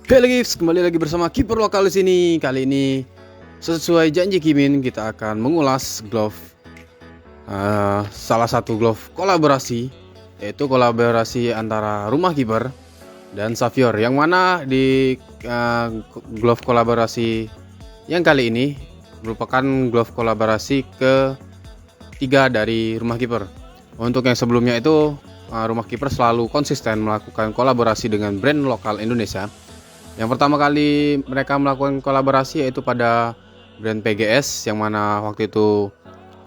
Hey guys, kembali lagi bersama Kiper Lokal di sini. Kali ini sesuai janji Kimin, kita akan mengulas glove salah satu glove kolaborasi, yaitu kolaborasi antara Rumah Kiper dan Savior. Yang mana di glove kolaborasi yang kali ini merupakan glove kolaborasi ketiga dari Rumah Kiper. Untuk yang sebelumnya itu Rumah Kiper selalu konsisten melakukan kolaborasi dengan brand lokal Indonesia. Yang pertama kali mereka melakukan kolaborasi yaitu pada brand PGS, yang mana waktu itu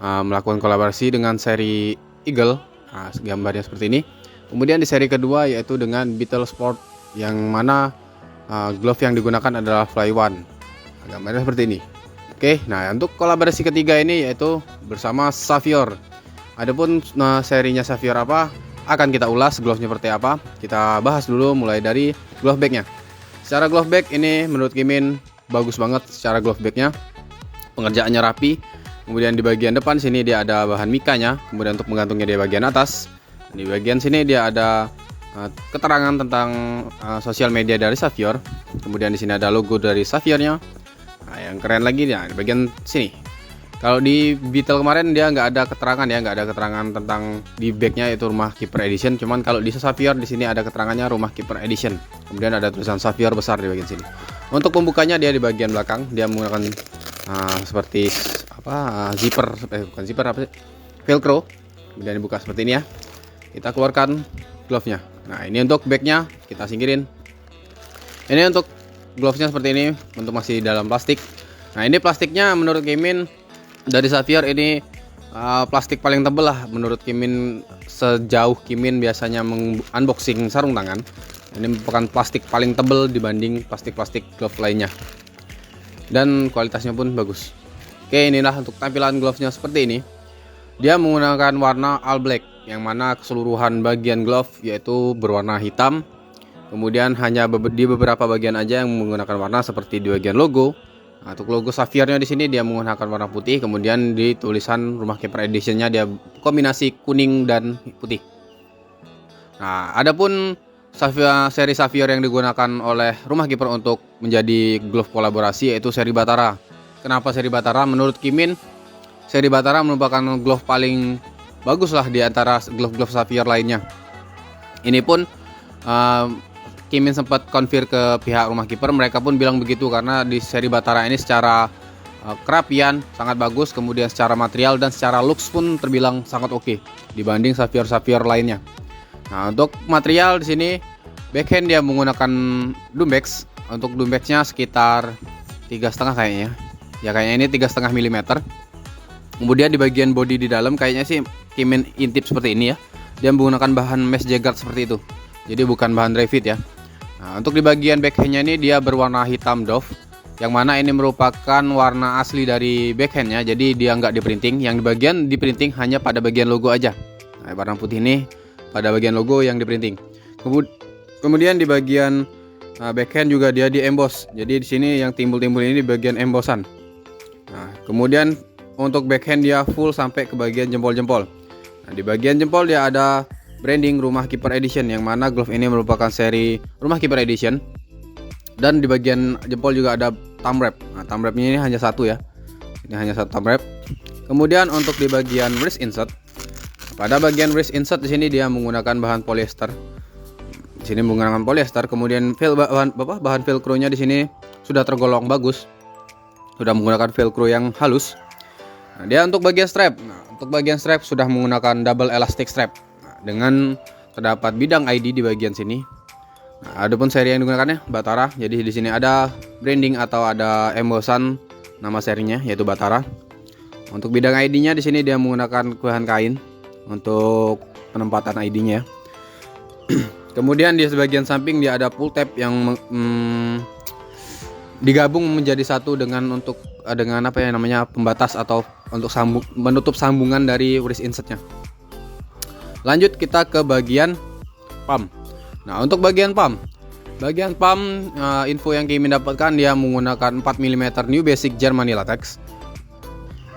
melakukan kolaborasi dengan seri Eagle. Gambarnya seperti ini. Kemudian di seri kedua yaitu dengan Beetle Sport, yang mana glove yang digunakan adalah Fly One. Gambarnya seperti ini. Oke, nah untuk kolaborasi ketiga ini yaitu bersama Savior. Adapun serinya Savior apa akan kita ulas, glove-nya seperti apa. Kita bahas dulu mulai dari glove bag-nya. Secara glove bag ini menurut Kimin bagus banget secara glove bag-nya. Pengerjaannya rapi. Kemudian di bagian depan sini dia ada bahan mikanya. Kemudian untuk menggantungnya di bagian atas. Di bagian sini dia ada keterangan tentang sosial media dari Savior. Kemudian di sini ada logo dari Saviornya. Nah, yang keren lagi dia di bagian sini. Kalau di Beetle kemarin dia nggak ada keterangan ya, nggak ada keterangan tentang di bagnya itu Rumah Kiper Edition. Cuman kalau di Savior di sini ada keterangannya Rumah Kiper Edition. Kemudian ada tulisan Savior besar di bagian sini. Untuk pembukanya dia di bagian belakang dia menggunakan seperti zipper, bukan zipper apa sih? Velcro. Kemudian dibuka seperti ini ya. Kita keluarkan glove-nya. Nah ini untuk bagnya kita singkirin. Ini untuk glove-nya seperti ini, untuk masih dalam plastik. Nah ini plastiknya menurut Kimin dari Savior ini plastik paling tebal lah menurut Kimin. Sejauh Kimin biasanya unboxing sarung tangan, ini merupakan plastik paling tebal dibanding plastik-plastik glove lainnya, dan kualitasnya pun bagus. Oke, inilah untuk tampilan glove-nya seperti ini. Dia menggunakan warna all black, yang mana keseluruhan bagian glove yaitu berwarna hitam. Kemudian hanya di beberapa bagian aja yang menggunakan warna seperti di bagian logo. Nah, untuk logo Saviornya di sini dia menggunakan warna putih, kemudian di tulisan Rumah Kiper Editionnya dia kombinasi kuning dan putih. Nah, adapun seri Savior yang digunakan oleh Rumah Kiper untuk menjadi glove kolaborasi yaitu seri Batara. Kenapa seri Batara? Menurut Kimin, seri Batara merupakan glove paling bagus lah di antara glove-glove Savior lainnya. Ini pun Kimin sempat konfir ke pihak Rumah Kiper, mereka pun bilang begitu karena di seri Batara ini secara kerapian sangat bagus, kemudian secara material dan secara looks pun terbilang sangat oke dibanding Savior lainnya. Nah, untuk material di sini backhand dia menggunakan Dumbex. Untuk Dumbexnya sekitar 3,5 kayaknya. Ya kayaknya ini 3,5 mm. Kemudian di bagian body di dalam kayaknya sih Kimin intip seperti ini ya. Dia menggunakan bahan mesh jagard seperti itu. Jadi bukan bahan dry fit ya. Nah, untuk di bagian backhandnya ini dia berwarna hitam doff, yang mana ini merupakan warna asli dari backhandnya. Jadi dia nggak di printing. Yang di bagian di printing hanya pada bagian logo aja. Nah, warna putih ini pada bagian logo yang di printing. Kemudian di bagian backhand juga dia di emboss. Jadi di sini yang timbul-timbul ini di bagian embossan. Nah, kemudian untuk backhand dia full sampai ke bagian jempol-jempol. Nah, di bagian jempol dia ada branding Rumah Kiper Edition, yang mana glove ini merupakan seri Rumah Kiper Edition. Dan di bagian jempol juga ada thumb wrap. Nah, thumb wrapnya ini hanya satu ya. Ini hanya satu thumb wrap. Kemudian untuk di bagian wrist insert, pada bagian wrist insert di sini dia menggunakan bahan polyester. Di sini menggunakan polyester. Kemudian bahan velcro-nya di sini sudah tergolong bagus. Sudah menggunakan velcro yang halus. Nah, dia untuk bagian strap. Nah, untuk bagian strap sudah menggunakan double elastic strap. Dengan terdapat bidang ID di bagian sini. Nah, adapun seri yang digunakannya Batara. Jadi di sini ada branding atau ada embossan nama serinya yaitu Batara. Untuk bidang ID-nya di sini dia menggunakan bahan kain untuk penempatan ID-nya. Kemudian di bagian samping dia ada pull tab yang digabung menjadi satu dengan apa ya namanya pembatas atau untuk menutup sambungan dari wrist insertnya. Lanjut kita ke bagian pump. Nah, untuk bagian pump info yang Kimin dapatkan dia menggunakan 4 mm New Basic Germany Latex.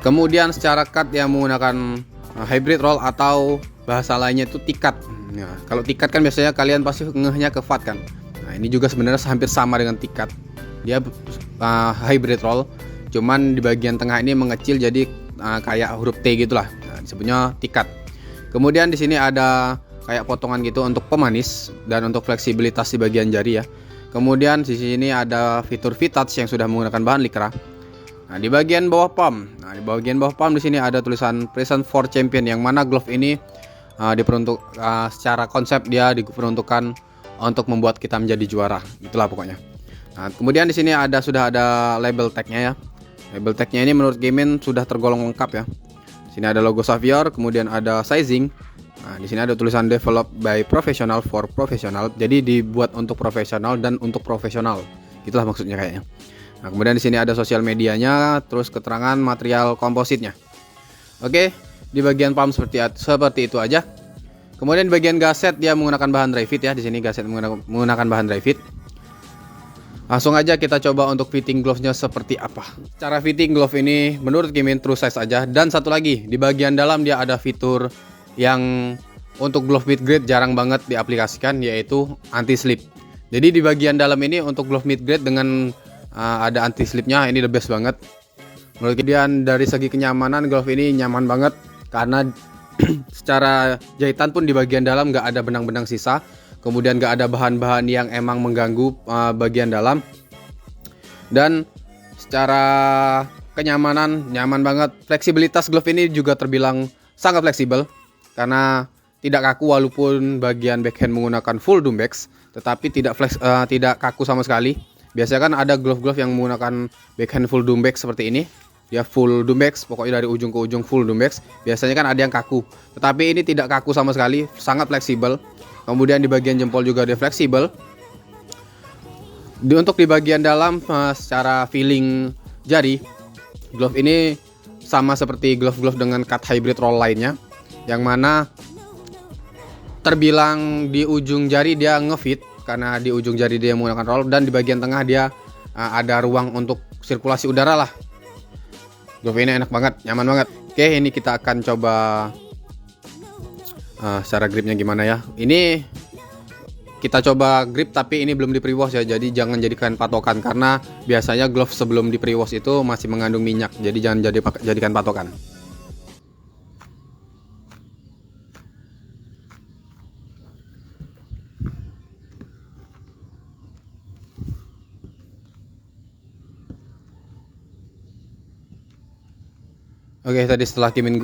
Kemudian secara cut dia menggunakan hybrid roll atau bahasa lainnya itu tikat. Nah, kalau tikat kan biasanya kalian pasti ngehnya ke fat kan. Nah, Nah, ini juga sebenarnya hampir sama dengan tikat. Dia hybrid roll, cuman di bagian tengah ini mengecil jadi kayak huruf T gitulah. Nah, disebutnya tikat. Kemudian di sini ada kayak potongan gitu untuk pemanis dan untuk fleksibilitas di bagian jari ya. Kemudian di sini ada fitur V-Touch yang sudah menggunakan bahan Lycra. Nah, di bagian bawah palm. Nah, di bagian bawah palm di sini ada tulisan Present for Champion, yang mana glove ini diperuntuk secara konsep dia diperuntukkan untuk membuat kita menjadi juara. Itulah pokoknya. Nah, kemudian di sini sudah ada label tagnya ya. Label tagnya ini menurut Gaming sudah tergolong lengkap ya. Di sini ada logo Xavier, kemudian ada sizing. Nah, di sini ada tulisan developed by professional for professional. Jadi dibuat untuk profesional dan untuk profesional. Itulah maksudnya kayaknya. Nah, kemudian di sini ada sosial medianya, terus keterangan material kompositnya. Oke, di bagian palm seperti itu aja. Kemudian di bagian gasket dia menggunakan bahan dry fit ya. Di sini gasket menggunakan bahan dry fit. Langsung aja kita coba untuk fitting glove-nya seperti apa. Cara fitting glove ini menurut Gaming true size aja. Dan satu lagi, di bagian dalam dia ada fitur yang untuk glove mid grade jarang banget diaplikasikan, yaitu anti slip. Jadi di bagian dalam ini untuk glove mid grade dengan ada anti slipnya, ini the best banget. Menurut kemudian dari segi kenyamanan, glove ini nyaman banget karena secara jahitan pun di bagian dalam nggak ada benang-benang sisa. Kemudian gak ada bahan-bahan yang emang mengganggu bagian dalam. Dan secara kenyamanan nyaman banget. Fleksibilitas glove ini juga terbilang sangat fleksibel karena tidak kaku walaupun bagian backhand menggunakan full dumbbacks, tetapi tidak kaku sama sekali. Biasanya kan ada glove-glove yang menggunakan backhand full dumbbacks seperti ini. Ya full dumbbacks, pokoknya dari ujung ke ujung full dumbbacks. Biasanya kan ada yang kaku, tetapi ini tidak kaku sama sekali, sangat fleksibel. Kemudian di bagian jempol juga dia fleksibel. Untuk di bagian dalam secara feeling jari, glove ini sama seperti glove-glove dengan cut hybrid roll lainnya, yang mana terbilang di ujung jari dia ngefit karena di ujung jari dia menggunakan roll, dan di bagian tengah dia ada ruang untuk sirkulasi udara lah. Glove ini enak banget, nyaman banget. Oke, ini kita akan coba secara gripnya gimana ya. Ini kita coba grip tapi ini belum di pre-wash ya, jadi jangan jadikan patokan karena biasanya glove sebelum di pre-wash itu masih mengandung minyak, jadi jangan jadikan patokan. Oke, tadi setelah Kimin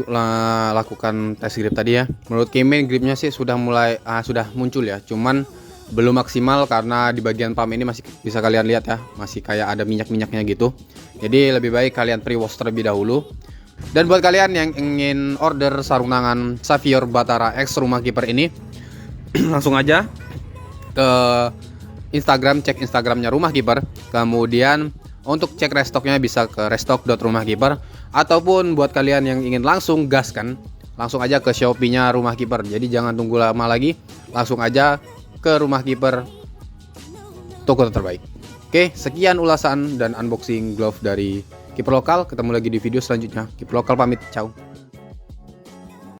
lakukan tes grip tadi ya, menurut Kimin gripnya sih sudah sudah muncul ya, cuman belum maksimal karena di bagian palm ini masih bisa kalian lihat ya, masih kayak ada minyak-minyaknya gitu. Jadi lebih baik kalian pre-wash terlebih dahulu. Dan buat kalian yang ingin order sarung tangan Xavier Batara X Rumah Kiper ini, langsung aja ke Instagram, cek Instagramnya Rumah Kiper. Kemudian untuk cek restoknya bisa ke restock.rumahkiper, ataupun buat kalian yang ingin langsung gas kan, langsung aja ke Shopee-nya Rumah Kiper. Jadi jangan tunggu lama lagi, langsung aja ke Rumah Kiper, toko terbaik. Oke, sekian ulasan dan unboxing glove dari Kiper Lokal. Ketemu lagi di video selanjutnya. Kiper Lokal pamit, ciao.